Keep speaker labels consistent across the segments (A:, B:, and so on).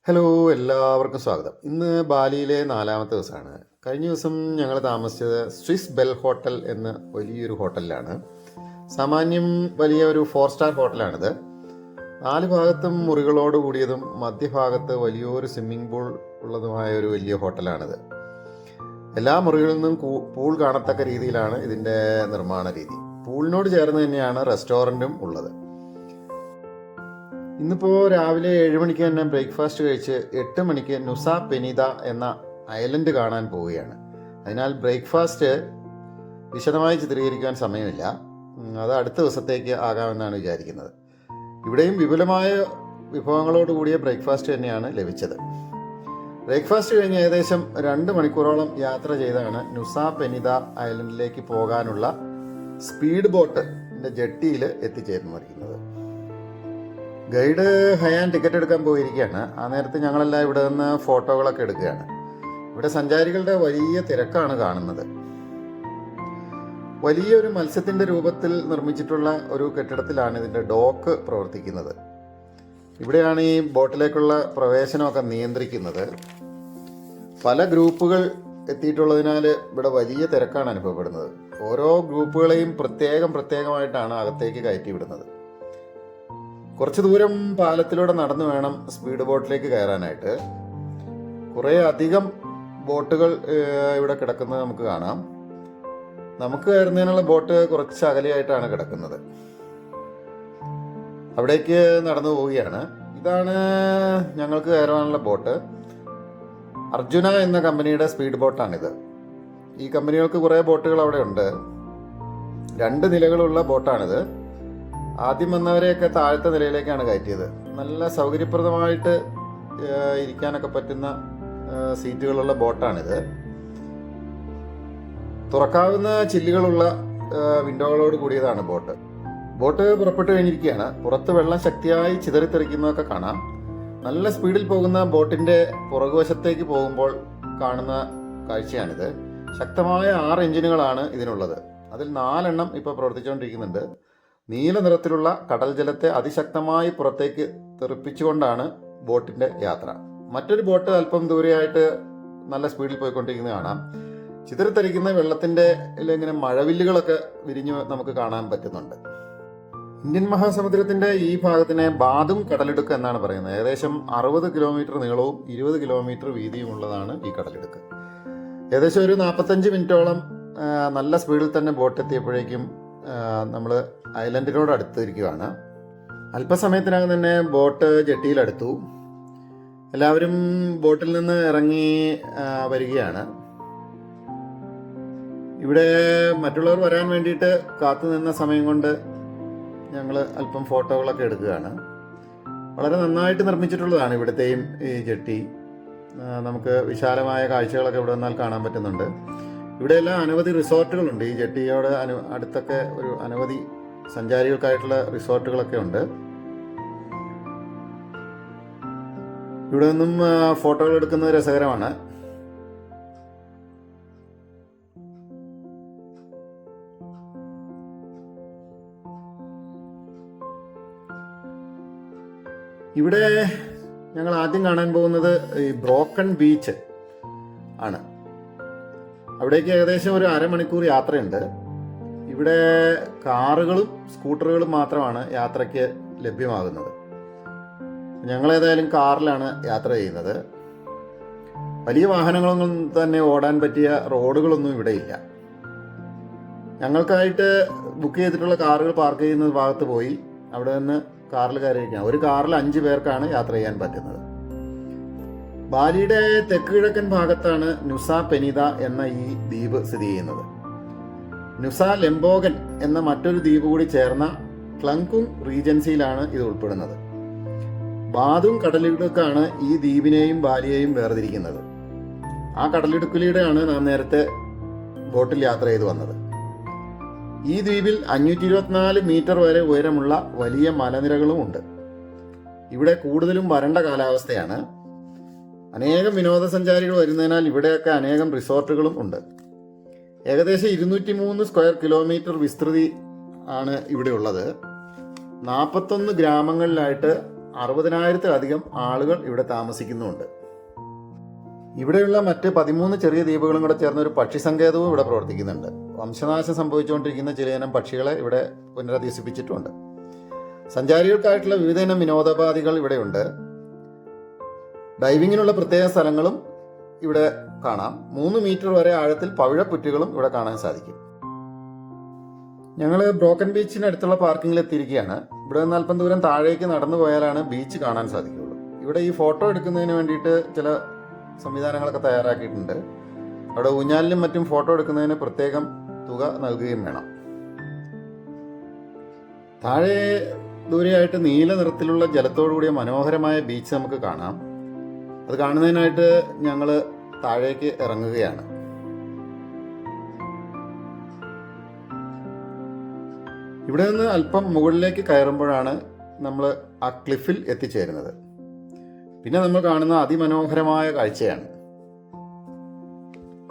A: Hello, എല്ലാവർക്കും സ്വാഗതം. ഇന്ന് ബാലിയിലെ 4-ാമത്തെ ദിവസമാണ്. കഴിഞ്ഞ ദിവസം ഞങ്ങൾ താമസിച്ചത് സ്വിസ് ബെൽ ഹോട്ടൽ എന്ന വലിയൊരു ഹോട്ടലിലാണ്. സാമാന്യം വലിയ ഒരു 4-സ്റ്റാർ ഹോട്ടലാണിത്. 4 ഭാഗത്തും മുറികളോട് കൂടിയതും മധ്യഭാഗത്ത് വലിയൊരു സ്വിമ്മിംഗ് പൂൾ ഉള്ളതുമായ ഒരു വലിയ ഹോട്ടലാണിത്. എല്ലാ മുറികളിൽ നിന്നും പൂൾ കാണത്തക്ക രീതിയിലാണ് ഇതിൻ്റെ നിർമ്മാണ രീതി. പൂളിനോട് ചേർന്ന് തന്നെയാണ് റെസ്റ്റോറൻറ്റും ഉള്ളത്. ഇന്നിപ്പോൾ രാവിലെ 7 മണിക്ക് തന്നെ ബ്രേക്ക്ഫാസ്റ്റ് കഴിച്ച് 8 മണിക്ക് നുസ പെനിത എന്ന ഐലൻഡ് കാണാൻ പോവുകയാണ്. അതിനാൽ ബ്രേക്ക്ഫാസ്റ്റ് വിശദമായി ചിത്രീകരിക്കാൻ സമയമില്ല. അത് അടുത്ത ദിവസത്തേക്ക് ആകാമെന്നാണ് വിചാരിക്കുന്നത്. ഇവിടെയും വിപുലമായ വിഭവങ്ങളോട് കൂടിയ ബ്രേക്ക്ഫാസ്റ്റ് തന്നെയാണ് ലഭിച്ചത്. ബ്രേക്ക്ഫാസ്റ്റ് കഴിഞ്ഞ് ഏകദേശം 2 മണിക്കൂറോളം യാത്ര ചെയ്താണ് നുസ പെനിത ഐലൻഡിലേക്ക് പോകാനുള്ള സ്പീഡ് ബോട്ടിൻ്റെ ജെട്ടിയിൽ എത്തിച്ചേർന്നിരിക്കുന്നത്. ഗൈഡ് ഹയാൻ ടിക്കറ്റ് എടുക്കാൻ പോയിരിക്കുകയാണ്. ആ നേരത്ത് ഞങ്ങളെല്ലാം ഇവിടെ നിന്ന് ഫോട്ടോകളൊക്കെ എടുക്കുകയാണ്. ഇവിടെ സഞ്ചാരികളുടെ വലിയ തിരക്കാണ് കാണുന്നത്. വലിയൊരു മത്സ്യത്തിൻ്റെ രൂപത്തിൽ നിർമ്മിച്ചിട്ടുള്ള ഒരു കെട്ടിടത്തിലാണ് ഇതിൻ്റെ ഡോക്ക് പ്രവർത്തിക്കുന്നത്. ഇവിടെയാണ് ഈ ബോട്ടിലേക്കുള്ള പ്രവേശനമൊക്കെ നിയന്ത്രിക്കുന്നത്. പല ഗ്രൂപ്പുകൾ എത്തിയിട്ടുള്ളതിനാൽ ഇവിടെ വലിയ തിരക്കാണ് അനുഭവപ്പെടുന്നത്. ഓരോ ഗ്രൂപ്പുകളെയും പ്രത്യേകമായിട്ടാണ് അകത്തേക്ക് കയറ്റി വിടുന്നത്. കുറച്ച് ദൂരം പാലത്തിലൂടെ നടന്നു വേണം സ്പീഡ് ബോട്ടിലേക്ക് കയറാനായിട്ട്. കുറേ അധികം ബോട്ടുകൾ ഇവിടെ കിടക്കുന്നത് നമുക്ക് കാണാം. നമുക്ക് കയറുന്നതിനുള്ള ബോട്ട് കുറച്ച് അകലെയായിട്ടാണ് കിടക്കുന്നത്. അവിടേക്ക് നടന്നു പോവുകയാണ്. ഇതാണ് ഞങ്ങൾക്ക് കയറാനുള്ള ബോട്ട്. അർജുന എന്ന കമ്പനിയുടെ സ്പീഡ് ബോട്ടാണിത്. ഈ കമ്പനികൾക്ക് കുറേ ബോട്ടുകൾ അവിടെ ഉണ്ട്. 2 നിലകളുള്ള ബോട്ടാണിത്. ആദ്യം വന്നവരെയൊക്കെ താഴത്തെ നിലയിലേക്കാണ് കയറ്റിയത്. നല്ല സൗകര്യപ്രദമായിട്ട് ഇരിക്കാനൊക്കെ പറ്റുന്ന സീറ്റുകളുള്ള ബോട്ടാണിത്. തുറക്കാവുന്ന ചില്ലുകളുള്ള വിൻഡോകളോട് കൂടിയതാണ് ബോട്ട്. ബോട്ട് പുറപ്പെട്ടു കഴിഞ്ഞിരിക്കുകയാണ്. പുറത്ത് വെള്ളം ശക്തിയായി ചിതറിത്തെറിക്കുന്നതൊക്കെ കാണാം. നല്ല സ്പീഡിൽ പോകുന്ന ബോട്ടിൻ്റെ പുറകുവശത്തേക്ക് പോകുമ്പോൾ കാണുന്ന കാഴ്ചയാണിത്. ശക്തമായ 6 എഞ്ചിനുകളാണ് ഇതിനുള്ളത്. അതിൽ 4 എണ്ണം ഇപ്പോൾ പ്രവർത്തിച്ചുകൊണ്ടിരിക്കുന്നുണ്ട്. നീല നിറത്തിലുള്ള കടൽ ജലത്തെ അതിശക്തമായി പുറത്തേക്ക് തെറിപ്പിച്ചുകൊണ്ടാണ് ബോട്ടിൻ്റെ യാത്ര. മറ്റൊരു ബോട്ട് അല്പം ദൂരെയായിട്ട് നല്ല സ്പീഡിൽ പോയിക്കൊണ്ടിരിക്കുന്നത് കാണാം. ചിതറിത്തെറിക്കുന്ന വെള്ളത്തിൻ്റെ ഇങ്ങനെ മഴവില്ലുകളൊക്കെ വിരിഞ്ഞ് നമുക്ക് കാണാൻ പറ്റുന്നുണ്ട്. ഇന്ത്യൻ മഹാസമുദ്രത്തിൻ്റെ ഈ ഭാഗത്തിനെ ബാദും കടലിടുക്ക് എന്നാണ് പറയുന്നത്. ഏകദേശം 60 കിലോമീറ്റർ നീളവും 20 കിലോമീറ്റർ വീതിയുമുള്ളതാണ് ഈ കടലിടുക്ക്. ഏകദേശം ഒരു 45 മിനിറ്റോളം നല്ല സ്പീഡിൽ തന്നെ ബോട്ട് എത്തിയപ്പോഴേക്കും നമ്മൾ ഐലൻഡിനോട് അടുത്തിരിക്കുകയാണ്. അല്പസമയത്തിനകം തന്നെ ബോട്ട് ജെട്ടിയിലെടുത്തു. എല്ലാവരും ബോട്ടിൽ നിന്ന് ഇറങ്ങി വരികയാണ്. ഇവിടെ മറ്റുള്ളവർ വരാൻ വേണ്ടിയിട്ട് കാത്തു നിന്ന സമയം കൊണ്ട് ഞങ്ങൾ അല്പം ഫോട്ടോകളൊക്കെ എടുക്കുകയാണ്. വളരെ നന്നായിട്ട് നിർമ്മിച്ചിട്ടുള്ളതാണ് ഇവിടുത്തെയും ഈ ജെട്ടി. നമുക്ക് വിശാലമായ കാഴ്ചകളൊക്കെ ഇവിടെ വന്നാൽ കാണാൻ പറ്റുന്നുണ്ട്. ഇവിടെയെല്ലാം അനവധി റിസോർട്ടുകളുണ്ട്. ഈ ജെട്ടിയോട് അടുത്തൊക്കെ ഒരു അനവധി സഞ്ചാരികൾക്കായിട്ടുള്ള റിസോർട്ടുകളൊക്കെ ഉണ്ട്. ഇവിടെ നിന്നും ഫോട്ടോകൾ എടുക്കുന്നത് രസകരമാണ്. ഇവിടെ ഞങ്ങൾ ആദ്യം കാണാൻ പോകുന്നത് ഈ ബ്രോക്കൺ ബീച്ച് ആണ്. അവിടേക്ക് ഏകദേശം ഒരു അരമണിക്കൂർ യാത്രയുണ്ട്. ഇവിടെ കാറുകളും സ്കൂട്ടറുകളും മാത്രമാണ് യാത്രയ്ക്ക് ലഭ്യമാകുന്നത്. ഞങ്ങളേതായാലും കാറിലാണ് യാത്ര ചെയ്യുന്നത്. വലിയ വാഹനങ്ങളൊന്നും തന്നെ ഓടാൻ പറ്റിയ റോഡുകളൊന്നും ഇവിടെ ഇല്ല. ഞങ്ങൾക്കായിട്ട് ബുക്ക് ചെയ്തിട്ടുള്ള കാറുകൾ പാർക്ക് ചെയ്യുന്ന ഭാഗത്ത് പോയി അവിടെ നിന്ന് കാറിൽ കയറിയിരിക്കാം. ഒരു കാറിൽ 5 പേർക്കാണ് യാത്ര ചെയ്യാൻ പറ്റുന്നത്. ബാലിയുടെ തെക്ക് കിഴക്കൻ ഭാഗത്താണ് നുസ പെനിത എന്ന ഈ ദ്വീപ് സ്ഥിതി ചെയ്യുന്നത്. നുസ ലെംബോഗൻ എന്ന മറ്റൊരു ദ്വീപ് കൂടി ചേർന്ന ക്ലങ്കുങ് റീജൻസിയിലാണ് ഇത് ഉൾപ്പെടുന്നത്. ബാദും കടലിടുക്കാണ് ഈ ദ്വീപിനെയും ബാലിയെയും വേർതിരിക്കുന്നത്. ആ കടലിടുക്കിലൂടെയാണ് നാം നേരത്തെ ബോട്ടിൽ യാത്ര ചെയ്ത് വന്നത്. ഈ ദ്വീപിൽ 524 മീറ്റർ വരെ ഉയരമുള്ള വലിയ മലനിരകളും ഉണ്ട്. ഇവിടെ കൂടുതലും വരണ്ട കാലാവസ്ഥയാണ്. അനേകം വിനോദസഞ്ചാരികൾ വരുന്നതിനാൽ ഇവിടെയൊക്കെ അനേകം റിസോർട്ടുകളും ഉണ്ട്. ഏകദേശം 203 സ്ക്വയർ കിലോമീറ്റർ വിസ്തൃതി ആണ് ഇവിടെ ഉള്ളത്. 41 ഗ്രാമങ്ങളിലായിട്ട് 60,000-ത്തിലധികം ആളുകൾ ഇവിടെ താമസിക്കുന്നുമുണ്ട്. ഇവിടെയുള്ള മറ്റ് 13 ചെറിയ ദ്വീപുകളും കൂടെ ചേർന്ന ഒരു പക്ഷി സങ്കേതവും ഇവിടെ പ്രവർത്തിക്കുന്നുണ്ട്. വംശനാശം സംഭവിച്ചുകൊണ്ടിരിക്കുന്ന ചിലയിനം പക്ഷികളെ ഇവിടെ പുനരധിവസിപ്പിച്ചിട്ടുണ്ട്. സഞ്ചാരികൾക്കായിട്ടുള്ള വിവിധയിനം വിനോദോപാധികൾ ഇവിടെയുണ്ട്. ഡൈവിങ്ങിനുള്ള പ്രത്യേക സ്ഥലങ്ങളും ഇവിടെ കാണാം. 3 മീറ്റർ വരെ ആഴത്തിൽ പവിഴപ്പുറ്റുകളും ഇവിടെ കാണാൻ സാധിക്കും. ഞങ്ങൾ ബ്രോക്കൺ ബീച്ചിനടുത്തുള്ള പാർക്കിങ്ങിൽ എത്തിയിരിക്കുകയാണ്. ഇവിടെ നിന്ന് അല്പം ദൂരം താഴേക്ക് നടന്നു പോയാലാണ് ബീച്ച് കാണാൻ സാധിക്കുകയുള്ളൂ. ഇവിടെ ഈ ഫോട്ടോ എടുക്കുന്നതിന് വേണ്ടിയിട്ട് ചില സംവിധാനങ്ങളൊക്കെ തയ്യാറാക്കിയിട്ടുണ്ട്. അവിടെ ഊഞ്ഞാലിനും മറ്റും ഫോട്ടോ എടുക്കുന്നതിന് പ്രത്യേകം തുക നൽകുകയും വേണം. താഴെ ദൂരെയായിട്ട് നീല നിറത്തിലുള്ള ജലത്തോടു കൂടിയ മനോഹരമായ ബീച്ച് നമുക്ക് കാണാം. അത് കാണുന്നതിനായിട്ട് ഞങ്ങൾ താഴേക്ക് ഇറങ്ങുകയാണ്. ഇവിടെ നിന്ന് അല്പം മുകളിലേക്ക് കയറുമ്പോഴാണ് നമ്മൾ ആ ക്ലിഫിൽ എത്തിച്ചേരുന്നത്. പിന്നെ നമ്മൾ കാണുന്ന അതിമനോഹരമായ കാഴ്ചയാണ്.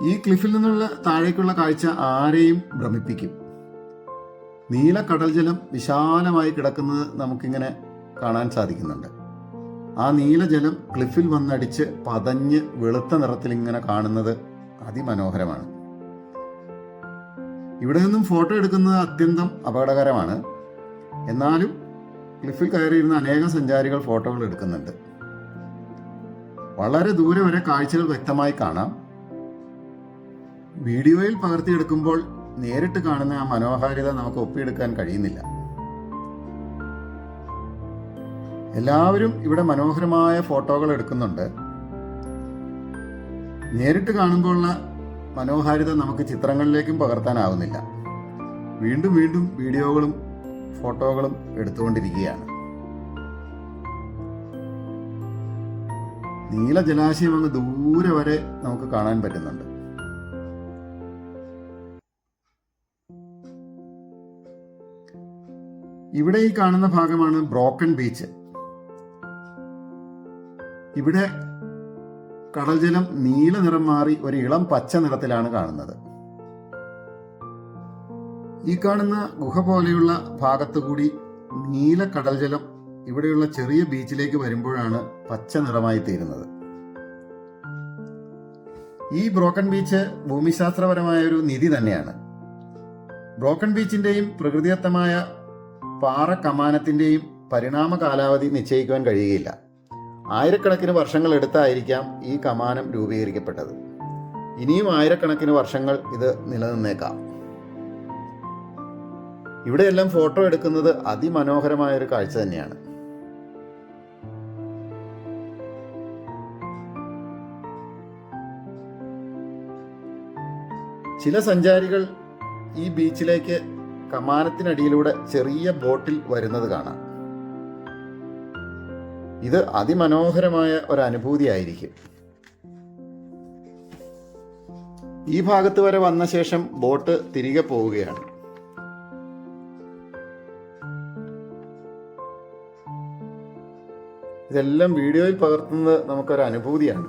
A: ഈ ക്ലിഫിൽ നിന്നുള്ള താഴേക്കുള്ള കാഴ്ച ആരെയും ഭ്രമിപ്പിക്കും. നീല കടൽ ജലം വിശാലമായി കിടക്കുന്നത് നമുക്കിങ്ങനെ കാണാൻ സാധിക്കുന്നുണ്ട്. ആ നീലജലം ക്ലിഫിൽ വന്നടിച്ച് പതഞ്ഞ് വെളുത്ത നിറത്തിൽ ഇങ്ങനെ കാണുന്നത് അതിമനോഹരമാണ്. ഇവിടെ നിന്നും ഫോട്ടോ എടുക്കുന്നത് അത്യന്തം അപകടകരമാണ്. എന്നാലും ക്ലിഫിൽ കയറിയിരുന്ന അനേകം സഞ്ചാരികൾ ഫോട്ടോകൾ എടുക്കുന്നുണ്ട്. വളരെ ദൂരെ വരെ കാഴ്ചകൾ വ്യക്തമായി കാണാം. വീഡിയോയിൽ പകർത്തിയെടുക്കുമ്പോൾ നേരിട്ട് കാണുന്ന ആ മനോഹാരിത നമുക്ക് ഒപ്പിയെടുക്കാൻ കഴിയുന്നില്ല. എല്ലാവരും ഇവിടെ മനോഹരമായ ഫോട്ടോകൾ എടുക്കുന്നുണ്ട്. നേരിട്ട് കാണുമ്പോഴുള്ള മനോഹാരിത നമുക്ക് ചിത്രങ്ങളിലേക്കും പകർത്താനാവുന്നില്ല. വീണ്ടും വീണ്ടും വീഡിയോകളും ഫോട്ടോകളും എടുത്തുകൊണ്ടിരിക്കുകയാണ്. നീല ജലാശയം അങ്ങ് ദൂരെ വരെ നമുക്ക് കാണാൻ പറ്റുന്നുണ്ട്. ഇവിടെ ഈ കാണുന്ന ഭാഗമാണ് ബ്രോക്കൺ ബീച്ച്. ഇവിടെ കടൽ ജലം നീല നിറം മാറി ഒരു ഇളം പച്ച നിറത്തിലാണ് കാണുന്നത്. ഈ കാണുന്ന ഗുഹ പോലെയുള്ള ഭാഗത്തുകൂടി നീല കടൽ ജലം ഇവിടെയുള്ള ചെറിയ ബീച്ചിലേക്ക് വരുമ്പോഴാണ് പച്ച നിറമായി തീരുന്നത്. ഈ ബ്രോക്കൺ ബീച്ച് ഭൂമിശാസ്ത്രപരമായ ഒരു നിധി തന്നെയാണ്. ബ്രോക്കൺ ബീച്ചിന്റെയും പ്രകൃതിദത്തമായ പാറ കമാനത്തിന്റെയും പരിണാമ കാലാവധി നിശ്ചയിക്കുവാൻ കഴിയുകയില്ല. ആയിരക്കണക്കിന് വർഷങ്ങൾ എടുത്തായിരിക്കാം ഈ കമാനം രൂപീകരിക്കപ്പെട്ടത്. ഇനിയും ആയിരക്കണക്കിന് വർഷങ്ങൾ ഇത് നിലനിന്നേക്കാം. ഇവിടെയെല്ലാം ഫോട്ടോ എടുക്കുന്നത് അതിമനോഹരമായ ഒരു കാഴ്ച തന്നെയാണ്. ചില സഞ്ചാരികൾ ഈ ബീച്ചിലേക്ക് കമാനത്തിനടിയിലൂടെ ചെറിയ ബോട്ടിൽ വരുന്നത് കാണാം. ഇത് അതിമനോഹരമായ ഒരു അനുഭൂതിയായിരിക്കും. ഈ ഭാഗത്ത് വരെ വന്ന ശേഷം ബോട്ട് തിരികെ പോവുകയാണ്. ഇതെല്ലാം വീഡിയോയിൽ പകർത്തുന്നത് നമുക്കൊരു അനുഭൂതിയാണ്.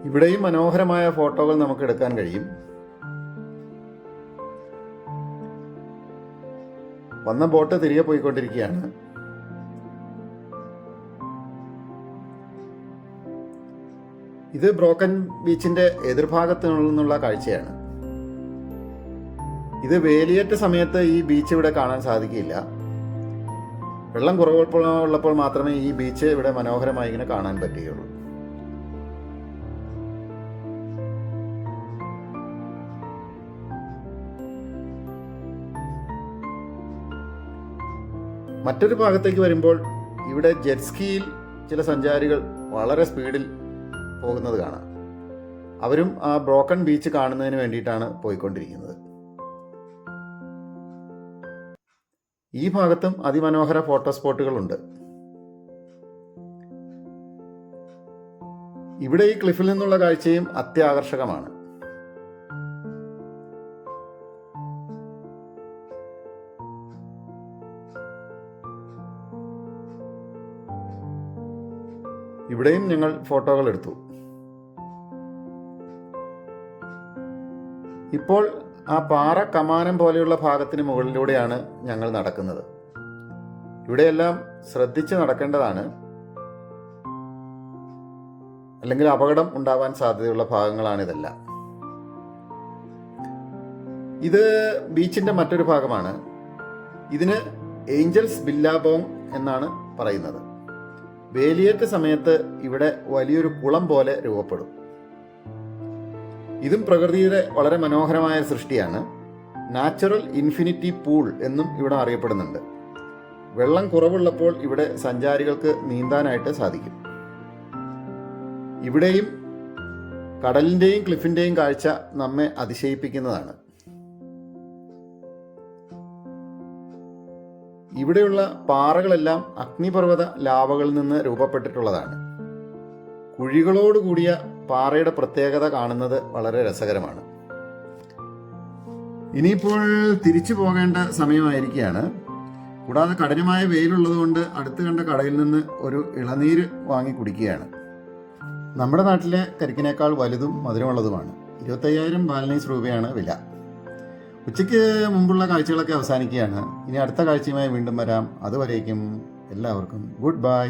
A: ഇവിടെയും മനോഹരമായ ഫോട്ടോകൾ നമുക്ക് എടുക്കാൻ കഴിയും. വന്ന ബോട്ട് തിരികെ പോയിക്കൊണ്ടിരിക്കുകയാണ്. ഇത് ബ്രോക്കൺ ബീച്ചിന്റെ എതിർഭാഗത്തു നിന്നുള്ള കാഴ്ചയാണ്. ഇത് വേലിയേറ്റ സമയത്ത് ഈ ബീച്ച് ഇവിടെ കാണാൻ സാധിക്കില്ല. വെള്ളം കുറവുള്ളപ്പോൾ മാത്രമേ ഈ ബീച്ച് ഇവിടെ മനോഹരമായി ഇങ്ങനെ കാണാൻ പറ്റുകയുള്ളൂ. മറ്റൊരു ഭാഗത്തേക്ക് വരുമ്പോൾ ഇവിടെ ജെറ്റ് സ്കീയിൽ ചില സഞ്ചാരികൾ വളരെ സ്പീഡിൽ പോകുന്നത് കാണാം. അവരും ആ ബ്രോക്കൺ ബീച്ച് കാണുന്നതിന് വേണ്ടിയിട്ടാണ് പോയിക്കൊണ്ടിരിക്കുന്നത്. ഈ ഭാഗത്തും അതിമനോഹര ഫോട്ടോ സ്പോട്ടുകളുണ്ട്. ഇവിടെ ഈ ക്ലിഫിൽ നിന്നുള്ള കാഴ്ചയും അത്യാകർഷകമാണ്. ഇവിടെയും ഞങ്ങൾ ഫോട്ടോകൾ എടുത്തു. ഇപ്പോൾ ആ പാറ കമാനം പോലെയുള്ള ഭാഗത്തിന് മുകളിലൂടെയാണ് ഞങ്ങൾ നടക്കുന്നത്. ഇവിടെയെല്ലാം ശ്രദ്ധിച്ച് നടക്കേണ്ടതാണ്, അല്ലെങ്കിൽ അപകടം ഉണ്ടാവാൻ സാധ്യതയുള്ള ഭാഗങ്ങളാണിതെല്ലാം. ഇത് ബീച്ചിൻ്റെ മറ്റൊരു ഭാഗമാണ്. ഇതിന് ഏഞ്ചൽസ് ബില്ലാബോങ് എന്നാണ് പറയുന്നത്. വേലിയേറ്റ സമയത്ത് ഇവിടെ വലിയൊരു കുളം പോലെ രൂപപ്പെടും. ഇതും പ്രകൃതിയുടെ വളരെ മനോഹരമായ സൃഷ്ടിയാണ്. നാച്ചുറൽ ഇൻഫിനിറ്റി പൂൾ എന്നും ഇവിടെ അറിയപ്പെടുന്നുണ്ട്. വെള്ളം കുറവുള്ളപ്പോൾ ഇവിടെ സഞ്ചാരികൾക്ക് നീന്താനായിട്ട് സാധിക്കും. ഇവിടെയും കടലിൻ്റെയും ക്ലിഫിൻ്റെയും കാഴ്ച നമ്മെ അതിശയിപ്പിക്കുന്നതാണ്. ഇവിടെയുള്ള പാറകളെല്ലാം അഗ്നിപർവ്വത ലാവകളിൽ നിന്ന് രൂപപ്പെട്ടിട്ടുള്ളതാണ്. കുഴികളോടുകൂടിയ പാറയുടെ പ്രത്യേകത കാണുന്നത് വളരെ രസകരമാണ്. ഇനിയിപ്പോൾ തിരിച്ചു പോകേണ്ട സമയമായിരിക്കുകയാണ്. കൂടാതെ കഠിനമായ വെയിലുള്ളതുകൊണ്ട് അടുത്ത് കണ്ട കടയിൽ നിന്ന് ഒരു ഇളനീര് വാങ്ങി കുടിക്കുകയാണ്. നമ്മുടെ നാട്ടിലെ കരിക്കിനേക്കാൾ വലുതും മധുരമുള്ളതുമാണ്. 25,000 ബാലനീസ് രൂപയാണ് വില. ഉച്ചയ്ക്ക് മുമ്പുള്ള കാഴ്ചകളൊക്കെ അവസാനിക്കുകയാണ്. ഇനി അടുത്ത കാഴ്ചയുമായി വീണ്ടും വരാം. അതുവരേക്കും എല്ലാവർക്കും ഗുഡ് ബൈ.